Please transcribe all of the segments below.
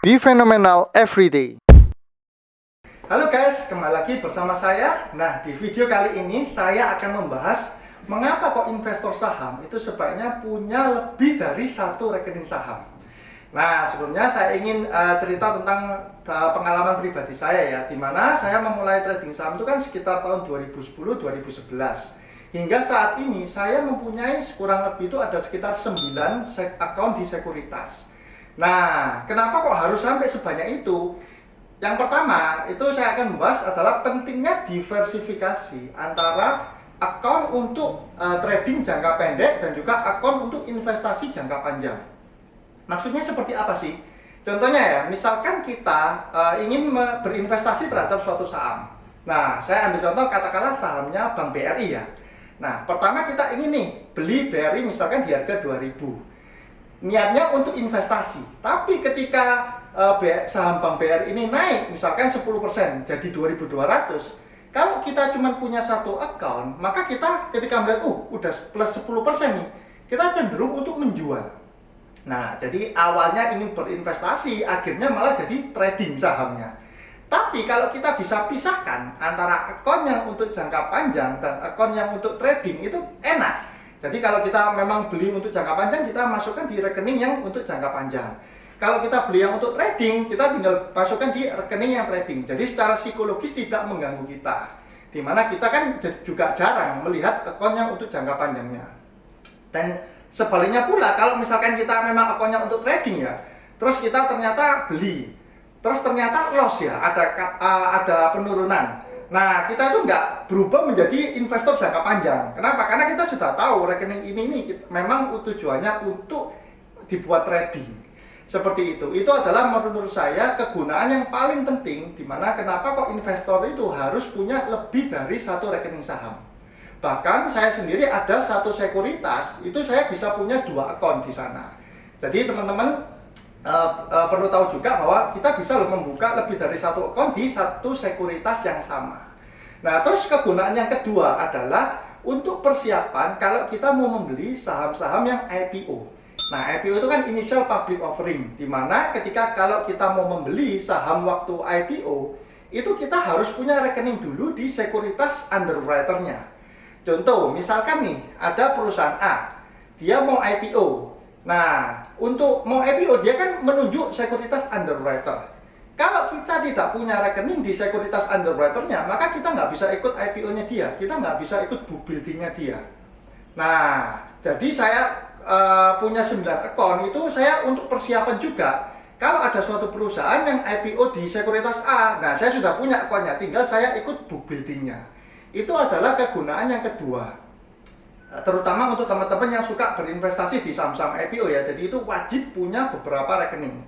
Be phenomenal every day. Halo guys, kembali lagi bersama saya. Nah, di video kali ini saya akan membahas mengapa kok investor saham itu sebaiknya punya lebih dari satu rekening saham. Nah, sebelumnya saya ingin cerita tentang pengalaman pribadi saya ya, di mana saya memulai trading saham itu kan sekitar tahun 2010-2011. Hingga saat ini saya mempunyai kurang lebih itu ada sekitar 9 akun di sekuritas. Nah, kenapa kok harus sampai sebanyak itu? Yang pertama, itu saya akan membahas adalah pentingnya diversifikasi antara akun untuk trading jangka pendek dan juga akun untuk investasi jangka panjang. Maksudnya seperti apa sih? Contohnya ya, misalkan kita ingin berinvestasi terhadap suatu saham. Nah, saya ambil contoh katakanlah sahamnya Bank BRI ya. Nah, pertama kita ingin nih beli BRI misalkan di harga 2000. Niatnya untuk investasi. Tapi ketika saham Bank BRI ini naik misalkan 10% jadi 2200. Kalau kita cuma punya satu account, maka kita ketika melihat udah plus 10% nih, kita cenderung untuk menjual. Nah, jadi awalnya ingin berinvestasi, akhirnya malah jadi trading sahamnya. Tapi kalau kita bisa pisahkan antara akun yang untuk jangka panjang dan akun yang untuk trading itu enak. Jadi kalau kita memang beli untuk jangka panjang, kita masukkan di rekening yang untuk jangka panjang. Kalau kita beli yang untuk trading, kita tinggal masukkan di rekening yang trading. Jadi secara psikologis tidak mengganggu kita. Dimana kita kan juga jarang melihat akun yang untuk jangka panjangnya. Dan sebaliknya pula, kalau misalkan kita memang akunnya untuk trading ya, terus kita ternyata beli, terus ternyata loss ya, ada penurunan. Nah, kita itu nggak berubah menjadi investor jangka panjang. Kenapa? Karena kita sudah tahu rekening ini memang tujuannya untuk dibuat trading. Seperti itu. Itu adalah menurut saya kegunaan yang paling penting, dimana kenapa kok investor itu harus punya lebih dari satu rekening saham. Bahkan saya sendiri ada satu sekuritas, itu saya bisa punya 2 akun di sana. Jadi teman-teman perlu tahu juga bahwa kita bisa membuka lebih dari satu akun di satu sekuritas yang sama. Nah, terus kegunaan yang kedua adalah untuk persiapan kalau kita mau membeli saham-saham yang IPO. Nah, IPO itu kan initial public offering, di mana ketika kalau kita mau membeli saham waktu IPO, itu kita harus punya rekening dulu di sekuritas underwriter-nya. Contoh, misalkan nih ada perusahaan A, dia mau IPO. Nah, untuk mau IPO dia kan menunjuk sekuritas underwriter. Kalau kita tidak punya rekening di sekuritas underwriter-nya, maka kita nggak bisa ikut IPO-nya dia, kita nggak bisa ikut book building-nya dia. Nah, jadi saya punya 9 akun itu saya untuk persiapan juga. Kalau ada suatu perusahaan yang IPO di sekuritas A, nah saya sudah punya akunnya, tinggal saya ikut book building-nya. Itu adalah kegunaan yang kedua. Terutama untuk teman-teman yang suka berinvestasi di saham-saham IPO ya, jadi itu wajib punya beberapa rekening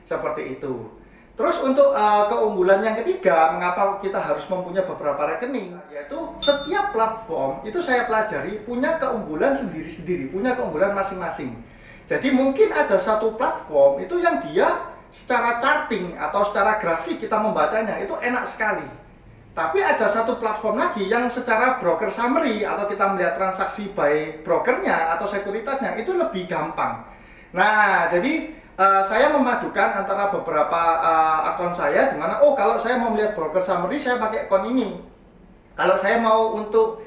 seperti itu. Terus untuk keunggulan yang ketiga, mengapa kita harus mempunyai beberapa rekening, yaitu setiap platform itu saya pelajari punya keunggulan sendiri-sendiri, punya keunggulan masing-masing. Jadi mungkin ada satu platform itu yang dia secara charting atau secara grafik kita membacanya itu enak sekali. Tapi ada satu platform lagi yang secara broker summary atau kita melihat transaksi by brokernya atau sekuritasnya itu lebih gampang. Nah, jadi saya memadukan antara beberapa akun saya, di mana kalau saya mau melihat broker summary saya pakai akun ini. Kalau saya mau untuk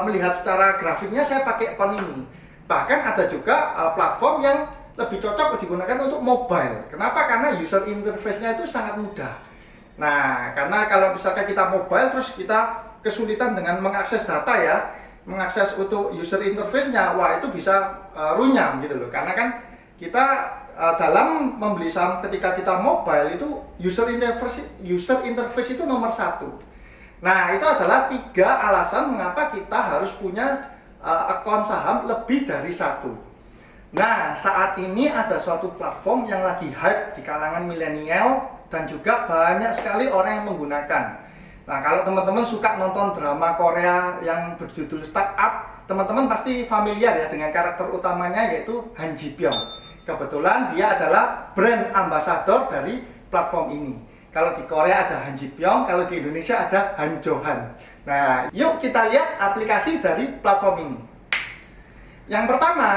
melihat secara grafiknya saya pakai akun ini. Bahkan ada juga platform yang lebih cocok digunakan untuk mobile. Kenapa? Karena user interface-nya itu sangat mudah. Nah, karena kalau misalkan kita mobile terus kita kesulitan dengan mengakses data ya, mengakses untuk user interface-nya, wah itu bisa runyam gitu loh. Karena kan kita dalam membeli saham ketika kita mobile itu user interface itu nomor 1. Nah, itu adalah 3 alasan mengapa kita harus punya akun saham lebih dari 1. Nah, saat ini ada suatu platform yang lagi hype di kalangan milenial dan juga banyak sekali orang yang menggunakan. Nah, kalau teman-teman suka nonton drama Korea yang berjudul Startup, teman-teman pasti familiar ya dengan karakter utamanya yaitu Han Ji Pyong. Kebetulan dia adalah brand ambassador dari platform ini. Kalau di Korea ada Han Ji Pyong, kalau di Indonesia ada Han Jo Han. Nah, yuk kita lihat aplikasi dari platform ini. Yang pertama,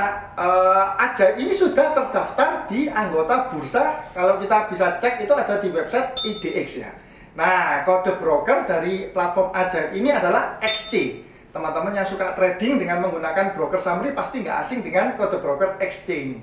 Ajaib ini sudah terdaftar di anggota bursa. Kalau kita bisa cek itu ada di website IDX ya. Nah, kode broker dari platform Ajaib ini adalah XC. Teman-teman yang suka trading dengan menggunakan broker summary pasti nggak asing dengan kode broker XC ini.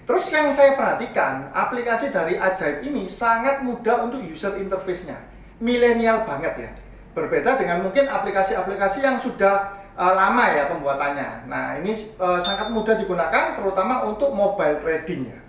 Terus yang saya perhatikan, aplikasi dari Ajaib ini sangat mudah untuk user interface-nya. Milenial banget ya. Berbeda dengan mungkin aplikasi-aplikasi yang sudah lama ya pembuatannya. Nah, ini sangat mudah digunakan terutama untuk mobile trading ya.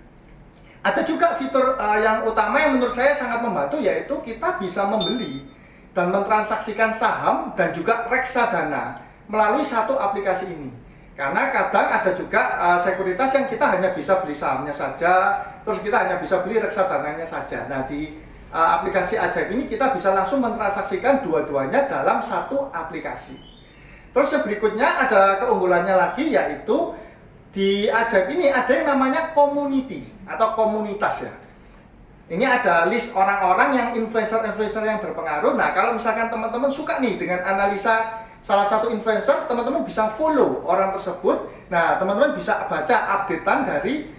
Ada juga fitur yang utama yang menurut saya sangat membantu, yaitu kita bisa membeli dan mentransaksikan saham dan juga reksadana melalui satu aplikasi ini. Karena kadang ada juga sekuritas yang kita hanya bisa beli sahamnya saja, terus kita hanya bisa beli reksadananya saja. Nah, di aplikasi Ajaib ini kita bisa langsung mentransaksikan dua-duanya dalam satu aplikasi. Terus yang berikutnya ada keunggulannya lagi, yaitu di Ajaib ini ada yang namanya community atau komunitas ya. Ini ada list orang-orang yang influencer-influencer yang berpengaruh. Nah, kalau misalkan teman-teman suka nih dengan analisa salah satu influencer, teman-teman bisa follow orang tersebut. Nah, teman-teman bisa baca updatean dari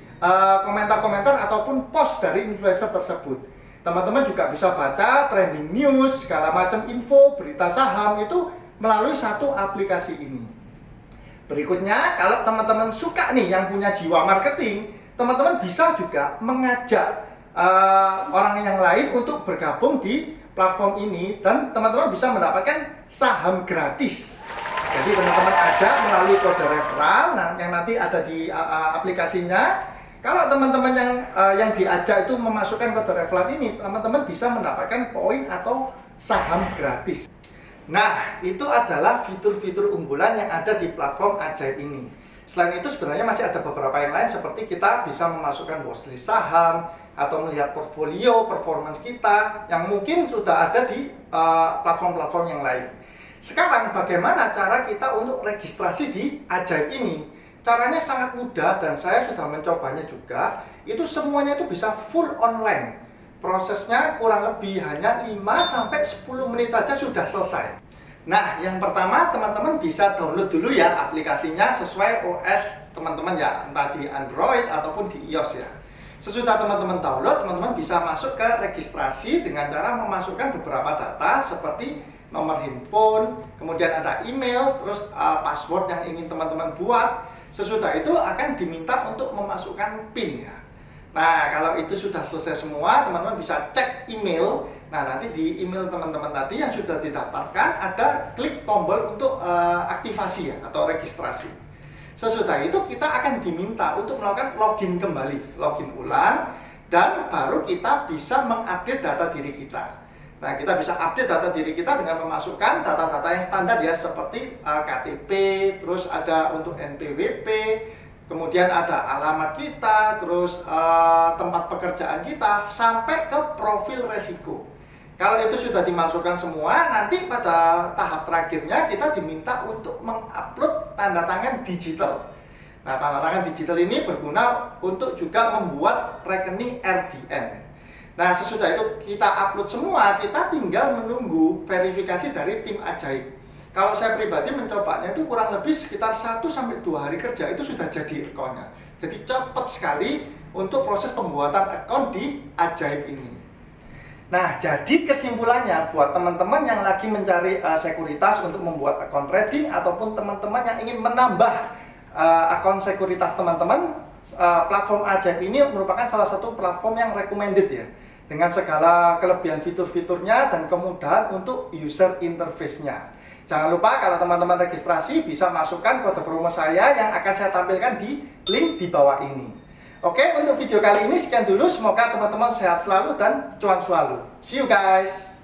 komentar-komentar ataupun post dari influencer tersebut. Teman-teman juga bisa baca trending news, segala macam info, berita saham itu melalui satu aplikasi ini. Berikutnya, kalau teman-teman suka nih yang punya jiwa marketing, teman-teman bisa juga mengajak orang yang lain untuk bergabung di platform ini dan teman-teman bisa mendapatkan saham gratis. Jadi teman-teman ajak melalui kode referral yang nanti ada di aplikasinya. Kalau teman-teman yang diajak itu memasukkan kode referral ini, teman-teman bisa mendapatkan poin atau saham gratis. Nah, itu adalah fitur-fitur unggulan yang ada di platform Ajaib ini. Selain itu sebenarnya masih ada beberapa yang lain, seperti kita bisa memasukkan watchlist saham atau melihat portfolio performance kita yang mungkin sudah ada di platform-platform yang lain. Sekarang bagaimana cara kita untuk registrasi di Ajaib ini? Caranya sangat mudah dan saya sudah mencobanya juga. Itu semuanya itu bisa full online. Prosesnya kurang lebih hanya 5-10 menit saja sudah selesai. Nah, yang pertama teman-teman bisa download dulu ya aplikasinya sesuai OS teman-teman ya, entah di Android ataupun di iOS ya. Sesudah teman-teman download, teman-teman bisa masuk ke registrasi dengan cara memasukkan beberapa data seperti nomor handphone, kemudian ada email, terus password yang ingin teman-teman buat. Sesudah itu akan diminta untuk memasukkan PIN ya. Nah, kalau itu sudah selesai semua, teman-teman bisa cek email. Nah, nanti di email teman-teman tadi yang sudah didaftarkan ada klik tombol untuk aktivasi ya atau registrasi. Sesudah itu kita akan diminta untuk melakukan login kembali, login ulang, dan baru kita bisa mengupdate data diri kita. Nah, kita bisa update data diri kita dengan memasukkan data-data yang standar ya, seperti KTP, terus ada untuk NPWP, kemudian ada alamat kita, terus tempat pekerjaan kita, sampai ke profil resiko. Kalau itu sudah dimasukkan semua, nanti pada tahap terakhirnya kita diminta untuk mengupload tanda tangan digital. Nah, tanda tangan digital ini berguna untuk juga membuat rekening RDN. Nah, sesudah itu kita upload semua, kita tinggal menunggu verifikasi dari tim Ajaib. Kalau saya pribadi mencobanya itu kurang lebih sekitar 1-2 hari kerja itu sudah jadi akunnya. Jadi cepat sekali untuk proses pembuatan akun di Ajaib ini. Nah, jadi kesimpulannya buat teman-teman yang lagi mencari sekuritas untuk membuat akun trading ataupun teman-teman yang ingin menambah akun sekuritas teman-teman, platform Ajaib ini merupakan salah satu platform yang recommended ya, dengan segala kelebihan fitur-fiturnya dan kemudahan untuk user interface-nya. Jangan lupa kalau teman-teman registrasi bisa masukkan kode promo saya yang akan saya tampilkan di link di bawah ini. Oke, untuk video kali ini sekian dulu. Semoga teman-teman sehat selalu dan cuan selalu. See you guys!